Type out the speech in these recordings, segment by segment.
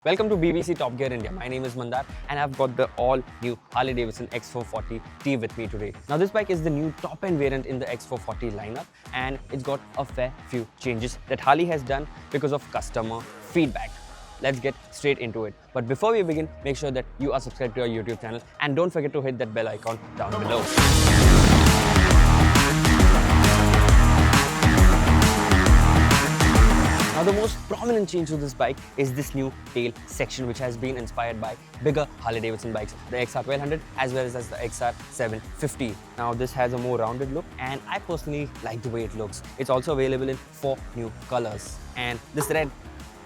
Welcome to BBC Top Gear India. My name is Mandar and I've got the all-new Harley-Davidson X440T with me today. Now this bike is the new top-end variant in the X440 lineup and it's got a fair few changes that Harley has done because of customer feedback. Let's get straight into it. But before we begin, make sure that you are subscribed to our YouTube channel and don't forget to hit that bell icon down below. Now the most prominent change to this bike is this new tail section, which has been inspired by bigger Harley-Davidson bikes, the XR1200 as well as the XR750. Now this has a more rounded look and I personally like the way it looks. It's also available in 4 new colors and this red,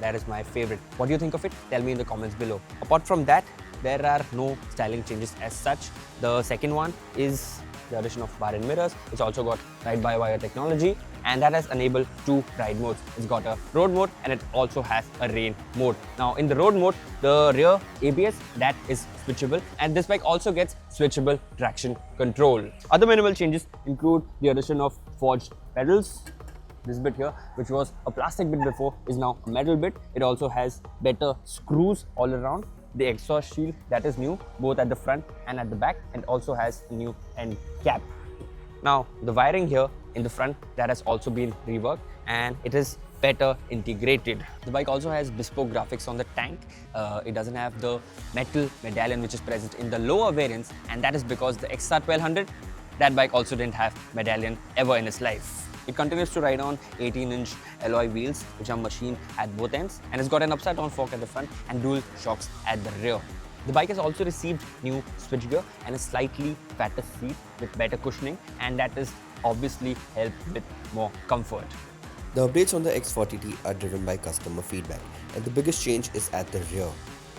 that is my favorite. What do you think of it? Tell me in the comments below. Apart from that, there are no styling changes as such. The second one is the addition of bar and mirrors. It's also got ride-by-wire technology and that has enabled 2 ride modes. It's got a road mode and it also has a rain mode. Now in the road mode, the rear ABS, that is switchable and this bike also gets switchable traction control. Other minimal changes include the addition of forged pedals. This bit here, which was a plastic bit before, is now a metal bit. It also has better screws all around. The exhaust shield, that is new, both at the front and at the back, and also has a new end cap. Now, the wiring here in the front, that has also been reworked and it is better integrated. The bike also has bespoke graphics on the tank. It doesn't have the metal medallion which is present in the lower variants, and that is because the XR1200, that bike also didn't have medallion ever in its life. It continues to ride on 18-inch alloy wheels, which are machined at both ends, and it's got an upside-down fork at the front and dual shocks at the rear. The bike has also received new switchgear and a slightly fatter seat with better cushioning, and that is obviously helped with more comfort. The updates on the X40T are driven by customer feedback, and the biggest change is at the rear.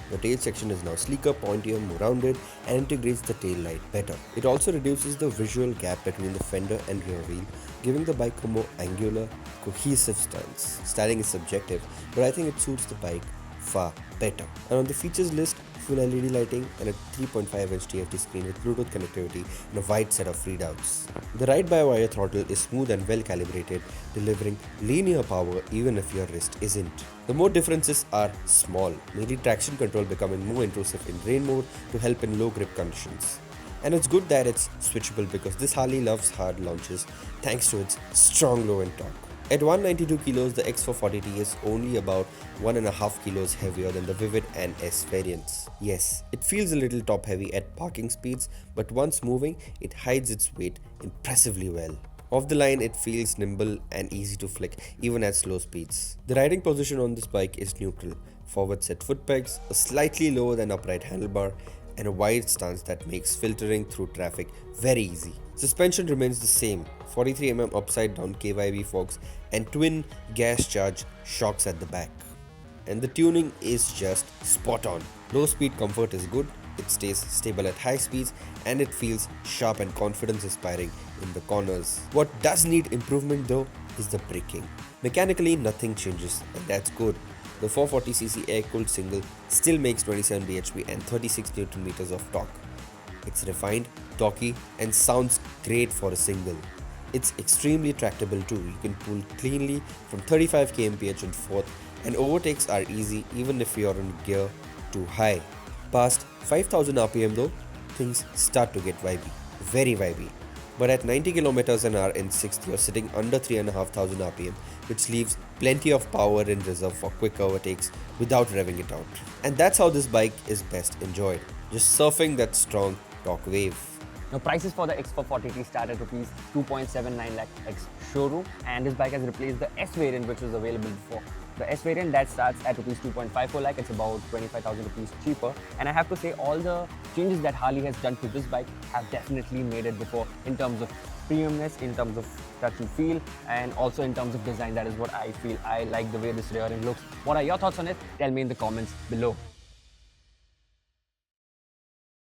The tail section is now sleeker, pointier, more rounded and integrates the tail light better. It also reduces the visual gap between the fender and rear wheel, giving the bike a more angular, cohesive stance. Styling is subjective, but I think it suits the bike far better. And on the features list, full LED lighting and a 3.5-inch TFT screen with Bluetooth connectivity and a wide set of readouts. The ride-by-wire throttle is smooth and well calibrated, delivering linear power even if your wrist isn't. The mode differences are small, mainly traction control becoming more intrusive in rain mode to help in low grip conditions. And it's good that it's switchable because this Harley loves hard launches thanks to its strong low-end torque. At 192 kilos, the X440T is only about 1.5 kilos heavier than the Vivid and S variants. Yes, it feels a little top heavy at parking speeds, but once moving, it hides its weight impressively well. Off the line, it feels nimble and easy to flick even at slow speeds. The riding position on this bike is neutral. Forward set foot pegs, a slightly lower than upright handlebar, and a wide stance that makes filtering through traffic very easy. Suspension remains the same, 43mm upside down KYB forks and twin gas charge shocks at the back. And the tuning is just spot on. Low speed comfort is good, it stays stable at high speeds and it feels sharp and confidence inspiring in the corners. What does need improvement though is the braking. Mechanically nothing changes and that's good. The 440cc air-cooled single still makes 27 bhp and 36 Nm of torque. It's refined, torquey and sounds great for a single. It's extremely tractable too. You can pull cleanly from 35 kmph and forth and overtakes are easy even if you're in gear too high. Past 5000 rpm though, things start to get vibey, very vibey. But at 90 km an hour in 6th, you're sitting under 3,500 rpm, which leaves plenty of power in reserve for quick overtakes without revving it out. And that's how this bike is best enjoyed, just surfing that strong torque wave. Now prices for the X440T start at rupees 2.79 lakh ex showroom, and this bike has replaced the S variant which was available before. The S variant that starts at rupees 2.54 lakh, it's about 25,000 rupees cheaper, and I have to say all the changes that Harley has done to this bike have definitely made it before in terms of premiumness, in terms of touch and feel, and also in terms of design. That is what I feel. I like the way this rear end looks. What are your thoughts on it? Tell me in the comments below.